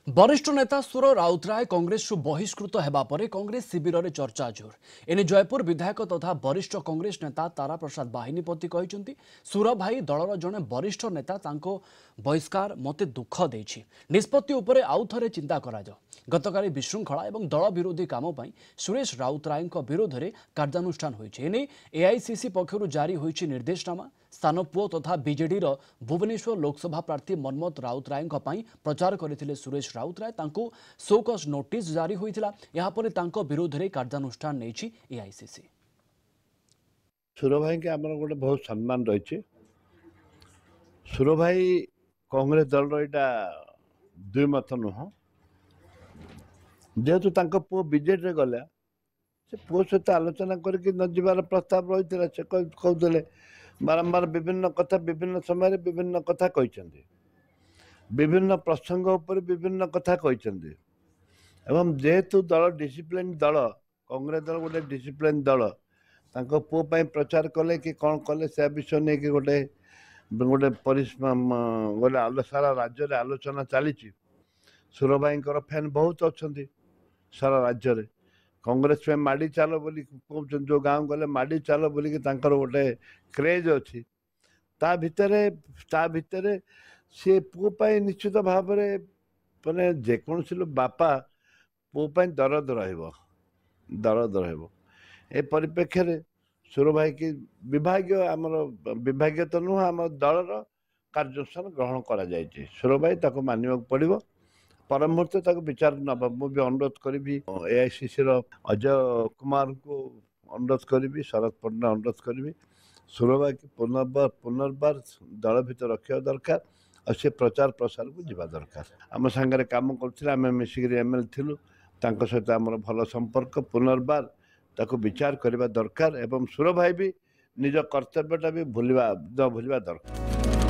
वरिष्ठ नेता सुर राउतराय कांग्रेस बहिष्कृत होगा पर कांग्रेस शिविर में चर्चा जोर एने जयपुर विधायक तथा वरिष्ठ कांग्रेस नेता तारा प्रसाद बाहिनीपति कहते सुर भाई दलर जड़े वरिष्ठ नेता बहिष्कार मते दुख देछि निष्पत्ति उपरे आउ थे चिंता करा गतकाली विशृंखला और दल विरोधी काम सुरेश राउतराय विरोध में कार्यानुष्ठान होने एआईसीसी पक्षर जारी होइछि निर्देशनामा स्थान पुओ तथा बीजेडीर भुवनेश्वर लोकसभा प्रार्थी मनमथ राउतराय प्रचार करथिले सुरेश राउतराय तांको शोकस नोटिस जारी होइथिला यापर तांको विरोध में कार्यानुष्ठान नेछि एआईसीसी। सुर भाई के आमर गोटे बहुत सम्मान रही। सुर भाई कांग्रेस दल एटा दुई मत नुह जेहेतु तांको पुओ बीजेडी रे गला से पुओ सहित आलोचना करके न जीवार प्रस्ताव रही से कहते बारंबार विभिन्न कथा विभिन्न समय विभिन्न कथा कहते विभिन्न प्रसंग उपर विभिन्न कथा कहते एवं जेहेतु दल डिसिप्लिन दल कांग्रेस दल गोटे डिसिप्लिन दल तांको पुओ पाई प्रचार कले कि कौन कले से विषय नहीं कि गोटे गोटे गोटे सारा राज्य रे आलोचना चली। सुर भाई फैन बहुत अच्छा सारा राज्य रे कांग्रेस में माड़ी चाल बोली कहते जो गाँव गले माड़ी चाल बोलिकी गोटे क्रेज अच्छी ता भितर सी पुओ पाई निश्चित भाव में माने जेकोसी लोग बापा पुओ पाई दरद ए परिप्रेक्षी में सुर भाई की विभाग आमर विभाग तो नुह आम दलर कार्यानुष्ठान ग्रहण करा जायछि। सुर भाई ताको मानिबा पड़िबो पर मुहूर्ते ताको विचार नब मुझे अनुरोध करी एआईसीसी अजय कुमार को अनुरोध करी शरद पटना अनुरोध करी सुर भाई की पुनर्बार दल भीतर रखा दरकार और सी प्रचार प्रसार को जीवा दरकार। आम सांगे कम कर मिसिक एमएल थिलु तांको सहित आमर भल संपर्क पुनर्बार ताको विचार करने दरकार एवं सुर भाई भी निज कर्तव्यटा भी भूलवा दरकार।